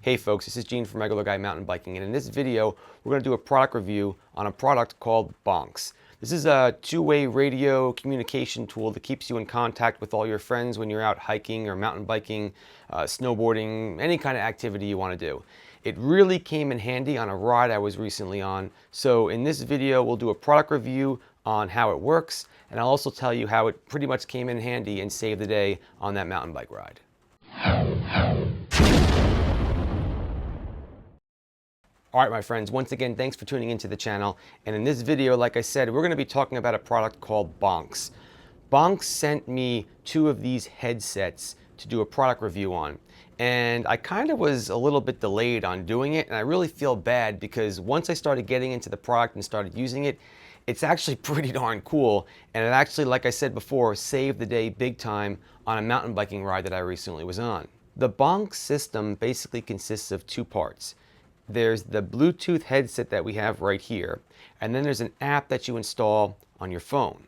Hey folks, this is Gene from Regular Guy Mountain Biking, and in this video we're going to do a product review on a product called BONX. This is a two-way radio communication tool that keeps you in contact with all your friends when you're out hiking or mountain biking, snowboarding, any kind of activity you want to do. It really came in handy on a ride I was recently on, so in this video we'll do a product review on how it works, and I'll also tell you how it pretty much came in handy and saved the day on that mountain bike ride. All right, my friends, once again, thanks for tuning into the channel. And in this video, like I said, we're going to be talking about a product called BONX. BONX sent me two of these headsets to do a product review on. And I kind of was a little bit delayed on doing it. And I really feel bad because once I started getting into the product and started using it, it's actually pretty darn cool. And it actually, like I said before, saved the day big time on a mountain biking ride that I recently was on. The BONX system basically consists of two parts. There's the Bluetooth headset that we have right here, and then there's an app that you install on your phone.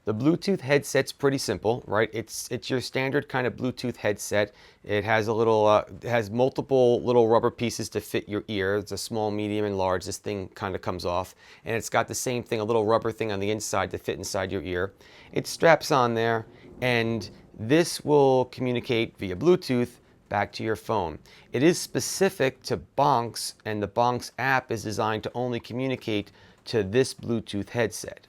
The Bluetooth headset's pretty simple, right? It's your standard kind of Bluetooth headset. It has has multiple little rubber pieces to fit your ear. It's a small, medium, and large. This thing kind of comes off, and it's got the same thing, a little rubber thing on the inside to fit inside your ear. It straps on there, and this will communicate via Bluetooth back to your phone. It is specific to BONX, and the BONX app is designed to only communicate to this Bluetooth headset.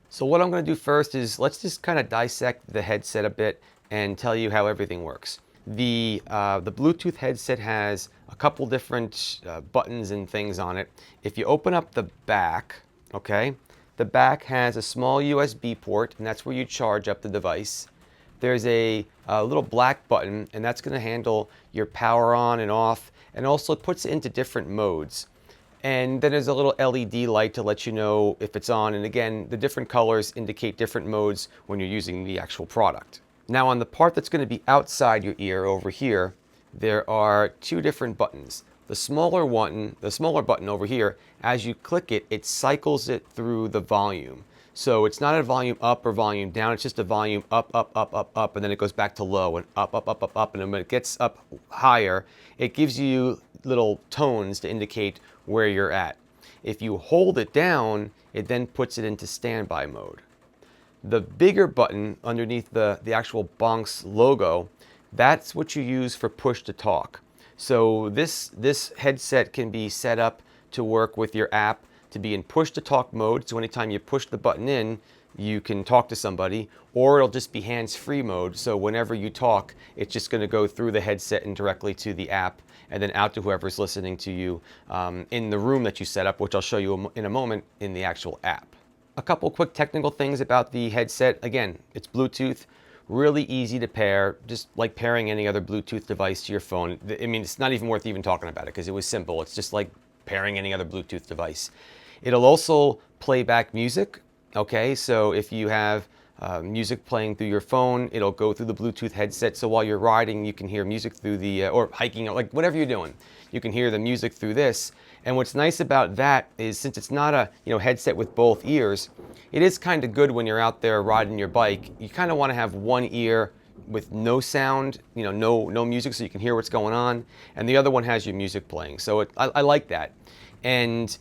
So what I'm going to do first is let's just kind of dissect the headset a bit and tell you how everything works. The Bluetooth headset has a couple different buttons and things on it. If you open up the back, okay, the back has a small USB port, and that's where you charge up the device. There's a little black button, and that's going to handle your power on and off, and also puts it into different modes. And then there's a little LED light to let you know if it's on, and again, the different colors indicate different modes when you're using the actual product. Now on the part that's going to be outside your ear over here, there are two different buttons. The smaller button over here, as you click it, it cycles it through the volume. So it's not a volume up or volume down, it's just a volume up, up, up, up, up, and then it goes back to low and up, up, up, up, up, and then when it gets up higher, it gives you little tones to indicate where you're at. If you hold it down, it then puts it into standby mode. The bigger button underneath the actual BONX logo, that's what you use for push to talk. So this headset can be set up to work with your app to be in push to talk mode, so anytime you push the button in, you can talk to somebody, or it'll just be hands-free mode, so whenever you talk, it's just going to go through the headset and directly to the app, and then out to whoever's listening to you in the room that you set up, which I'll show you in a moment in the actual app. A couple quick technical things about the headset. Again, it's Bluetooth, really easy to pair, just like pairing any other Bluetooth device to your phone. I mean, it's not even worth even talking about it because it was simple. It's just like pairing any other Bluetooth device. It'll also play back music, okay? So if you have music playing through your phone, it'll go through the Bluetooth headset. So while you're riding, you can hear music through the, or hiking, or like whatever you're doing, you can hear the music through this. And what's nice about that is since it's not a headset with both ears, it is kind of good when you're out there riding your bike. You kind of want to have one ear with no sound, no music, so you can hear what's going on, and the other one has your music playing. So I like that. And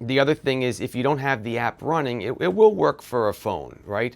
the other thing is, if you don't have the app running, it will work for a phone, right?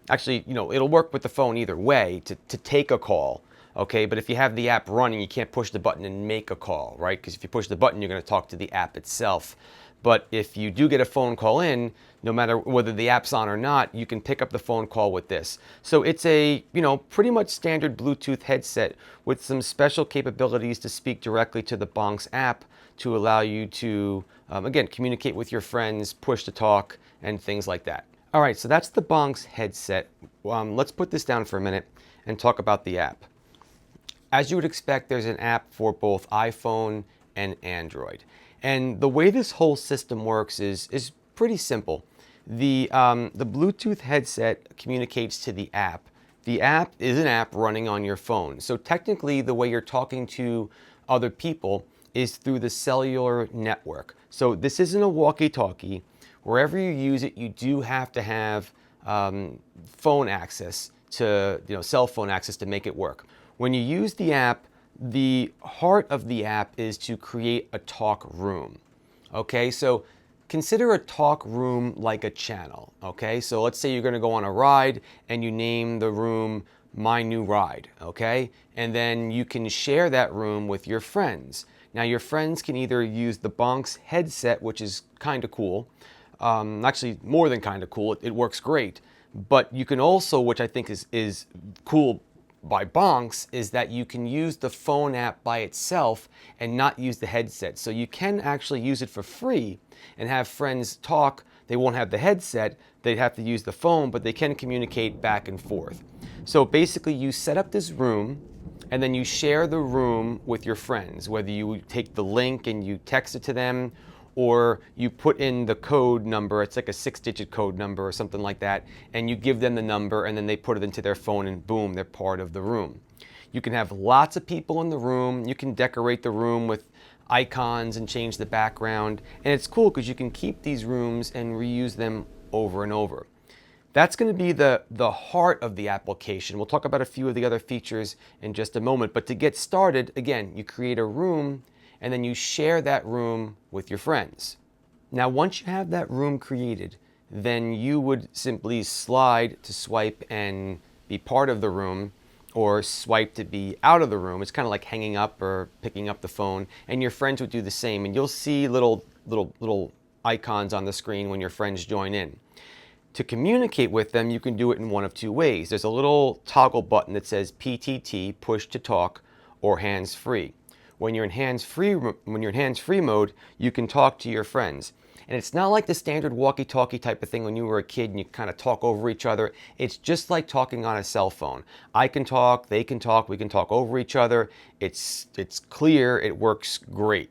Actually, it'll work with the phone either way to take a call, okay? But if you have the app running, you can't push the button and make a call, right? Because if you push the button, you're going to talk to the app itself. But if you do get a phone call in, no matter whether the app's on or not, you can pick up the phone call with this. So it's a, pretty much standard Bluetooth headset with some special capabilities to speak directly to the BONX app to allow you to, again, communicate with your friends, push to talk, and things like that. All right, so that's the BONX headset. Let's put this down for a minute and talk about the app. As you would expect, there's an app for both iPhone and Android. And the way this whole system works is pretty simple. The Bluetooth headset communicates to the app. The app is an app running on your phone. So technically, the way you're talking to other people is through the cellular network. So this isn't a walkie-talkie. Wherever you use it, you do have to have phone access to, cell phone access to make it work. When you use the app, the heart of the app is to create a talk room. Okay, so consider a talk room like a channel. Okay, so let's say you're going to go on a ride and you name the room My New Ride. Okay, and then you can share that room with your friends. Now your friends can either use the BONX headset, which is kind of cool, actually more than kind of cool, it works great, but you can also, which I think is cool by BONX, is that you can use the phone app by itself and not use the headset. So you can actually use it for free and have friends talk. They won't have the headset, they'd have to use the phone, but they can communicate back and forth. So basically you set up this room and then you share the room with your friends, whether you take the link and you text it to them, or you put in the code number, it's like a 6-digit code number or something like that, and you give them the number and then they put it into their phone and boom, they're part of the room. You can have lots of people in the room, you can decorate the room with icons and change the background, and it's cool because you can keep these rooms and reuse them over and over. That's going to be the heart of the application. We'll talk about a few of the other features in just a moment, but to get started, again, you create a room and then you share that room with your friends. Now, once you have that room created, then you would simply slide to swipe and be part of the room, or swipe to be out of the room. It's kind of like hanging up or picking up the phone, and your friends would do the same, and you'll see little icons on the screen when your friends join in. To communicate with them, you can do it in one of two ways. There's a little toggle button that says PTT, push to talk, or hands-free. When you're in hands-free mode, you can talk to your friends. And it's not like the standard walkie-talkie type of thing when you were a kid and you kind of talk over each other. It's just like talking on a cell phone. I can talk, they can talk, we can talk over each other. It's clear, it works great.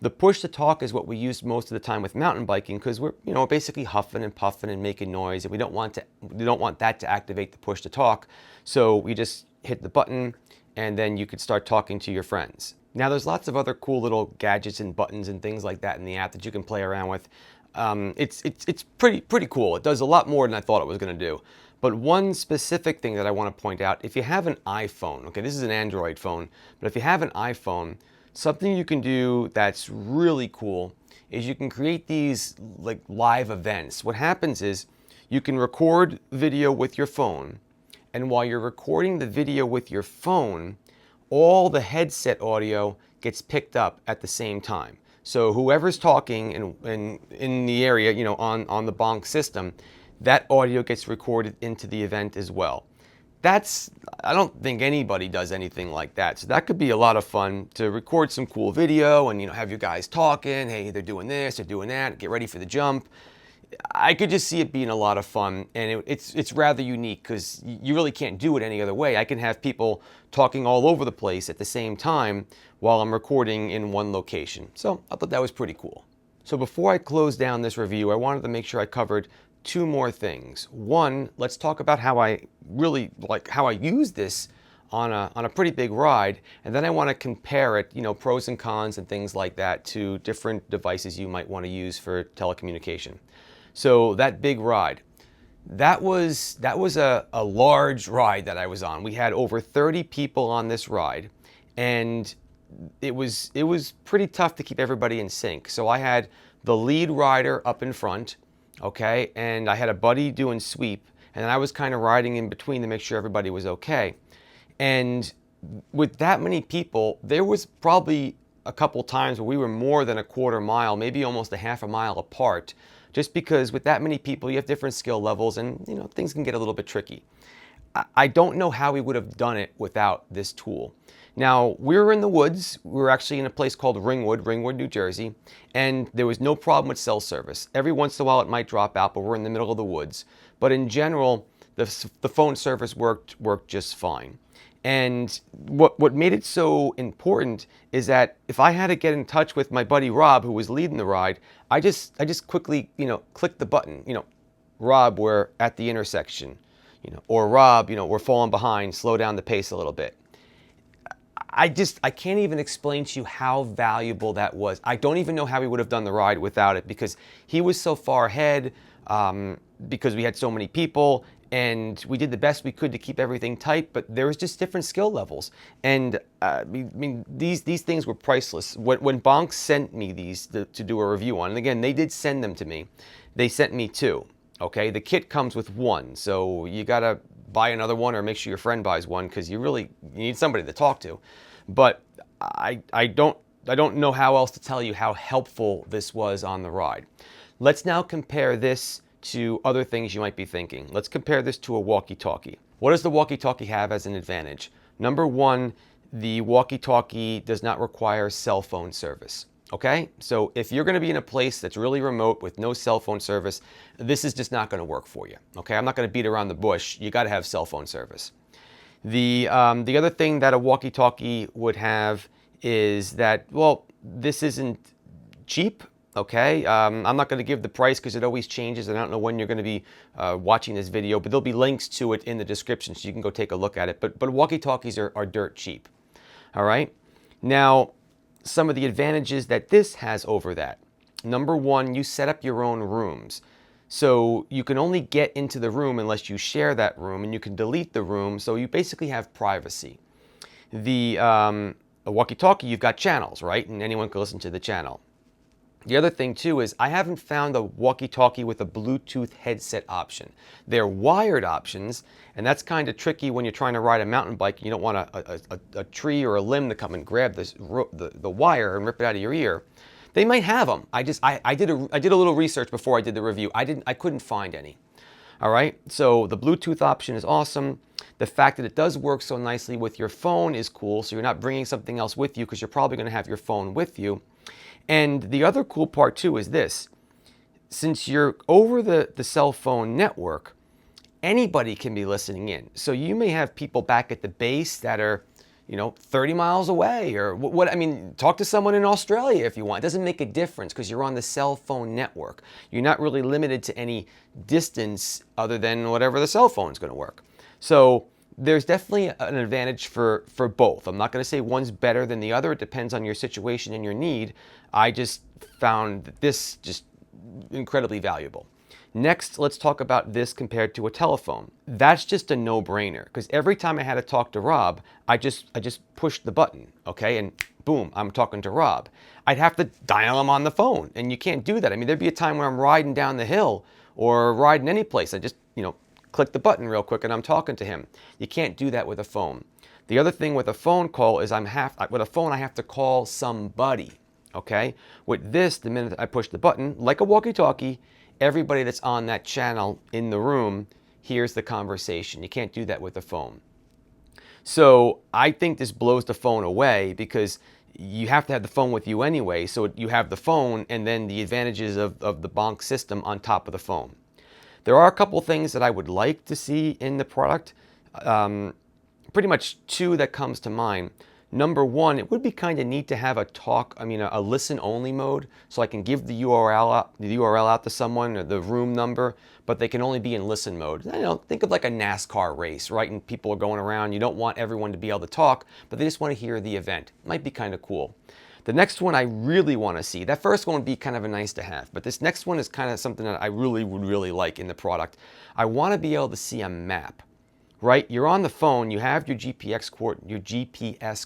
The push to talk is what we use most of the time with mountain biking because we're basically huffing and puffing and making noise, and we don't want that to activate the push to talk. So we just hit the button and then you could start talking to your friends. Now there's lots of other cool little gadgets and buttons and things like that in the app that you can play around with. It's pretty cool. It does a lot more than I thought it was going to do. But one specific thing that I want to point out, if you have an iPhone, okay, this is an Android phone, but if you have an iPhone, something you can do that's really cool is you can create these like live events. What happens is you can record video with your phone, and while you're recording the video with your phone, all the headset audio gets picked up at the same time. So whoever's talking in the area, on the BONX system, that audio gets recorded into the event as well. I don't think anybody does anything like that. So that could be a lot of fun to record some cool video and have your guys talking, hey, they're doing this, they're doing that, get ready for the jump. I could just see it being a lot of fun, and it's rather unique because you really can't do it any other way. I can have people talking all over the place at the same time while I'm recording in one location. So I thought that was pretty cool. So before I close down this review, I wanted to make sure I covered two more things. One, let's talk about how I use this on a pretty big ride, and then I want to compare it, pros and cons and things like that, to different devices you might want to use for telecommunication. So that big ride, that was a large ride that I was on. We had over 30 people on this ride, and it was pretty tough to keep everybody in sync. So I had the lead rider up in front, okay, and I had a buddy doing sweep, and then I was kind of riding in between to make sure everybody was okay. And with that many people, there was probably a couple times where we were more than a quarter mile, maybe almost a half a mile apart, just because with that many people, you have different skill levels and things can get a little bit tricky. I don't know how we would have done it without this tool. Now, we were in the woods. We were actually in a place called Ringwood, New Jersey, and there was no problem with cell service. Every once in a while it might drop out, but we're in the middle of the woods. But in general, the phone service worked just fine. And what made it so important is that if I had to get in touch with my buddy Rob, who was leading the ride, I just quickly, clicked the button, Rob, we're at the intersection, or Rob, we're falling behind, slow down the pace a little bit. I can't even explain to you how valuable that was. I don't even know how we would have done the ride without it, because he was so far ahead, because we had so many people, and we did the best we could to keep everything tight, but there was just different skill levels. And I mean, these things were priceless. When Bonks sent me these to do a review on, and again, they did send them to me. They sent me 2, okay? The kit comes with 1, so you gotta buy another one or make sure your friend buys one, because you need somebody to talk to. But I don't know how else to tell you how helpful this was on the ride. Let's now compare this to other things you might be thinking. Let's compare this to a walkie-talkie. What does the walkie-talkie have as an advantage? Number 1, the walkie-talkie does not require cell phone service. Okay? So if you're going to be in a place that's really remote with no cell phone service, this is just not going to work for you. Okay? I'm not going to beat around the bush. You got to have cell phone service. The other thing that a walkie-talkie would have is that, well, this isn't cheap. Okay, I'm not going to give the price because it always changes, and I don't know when you're going to be watching this video, but there'll be links to it in the description so you can go take a look at it. But walkie-talkies are dirt cheap. All right, now some of the advantages that this has over that. Number 1, you set up your own rooms. So you can only get into the room unless you share that room, and you can delete the room, so you basically have privacy. A walkie-talkie, you've got channels, right? And anyone can listen to the channel. The other thing too is I haven't found a walkie-talkie with a Bluetooth headset option. They're wired options, and that's kind of tricky when you're trying to ride a mountain bike and you don't want a tree or a limb to come and grab the wire and rip it out of your ear. They might have them. I did a little research before I did the review. I couldn't find any. All right, so the Bluetooth option is awesome. The fact that it does work so nicely with your phone is cool, so you're not bringing something else with you because you're probably going to have your phone with you. And the other cool part too is this. Since you're over the cell phone network, anybody can be listening in. So you may have people back at the base that are, 30 miles away, or talk to someone in Australia if you want. It doesn't make a difference because you're on the cell phone network. You're not really limited to any distance other than whatever the cell phone is going to work. So there's definitely an advantage for both. I'm not going to say one's better than the other. It depends on your situation and your need. I just found this just incredibly valuable. Next, let's talk about this compared to a telephone. That's just a no-brainer because every time I had to talk to Rob, I just pushed the button, okay, and boom, I'm talking to Rob. I'd have to dial him on the phone, and you can't do that. I mean, there'd be a time when I'm riding down the hill or riding any place. I just, click the button real quick and I'm talking to him. You can't do that with a phone. The other thing with a phone call is with a phone I have to call somebody, okay? With this, the minute I push the button, like a walkie-talkie, everybody that's on that channel in the room hears the conversation. You can't do that with a phone. So I think this blows the phone away because you have to have the phone with you anyway, so you have the phone and then the advantages of the BONX system on top of the phone. There are a couple things that I would like to see in the product. Pretty much 2 that comes to mind. Number 1, it would be kind of neat to have a listen-only mode, so I can give the URL out to someone or the room number, but they can only be in listen mode. Think of like a NASCAR race, right? And people are going around. You don't want everyone to be able to talk, but they just want to hear the event. It might be kind of cool. The next one I really want to see, that first one would be kind of a nice to have, but this next one is kind of something that I would really like in the product. I want to be able to see a map, right? You're on the phone, you have your GPS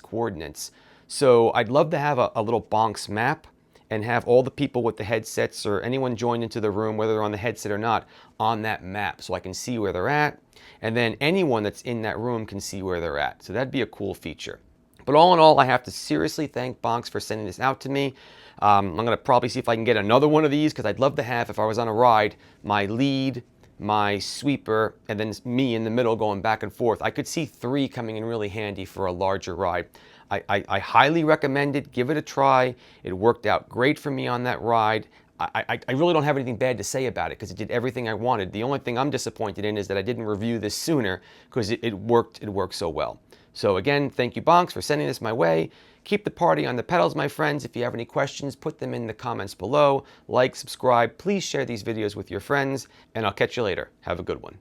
coordinates. So I'd love to have a little Bonks map and have all the people with the headsets or anyone joined into the room, whether they're on the headset or not, on that map so I can see where they're at. And then anyone that's in that room can see where they're at. So that'd be a cool feature. But all in all, I have to seriously thank Bonks for sending this out to me. I'm going to probably see if I can get another one of these because I'd love to have, if I was on a ride, my lead, my sweeper, and then me in the middle going back and forth. I could see 3 coming in really handy for a larger ride. I highly recommend it. Give it a try. It worked out great for me on that ride. I really don't have anything bad to say about it because it did everything I wanted. The only thing I'm disappointed in is that I didn't review this sooner because it worked so well. So again, thank you, Bonks, for sending this my way. Keep the party on the pedals, my friends. If you have any questions, put them in the comments below. Like, subscribe. Please share these videos with your friends, and I'll catch you later. Have a good one.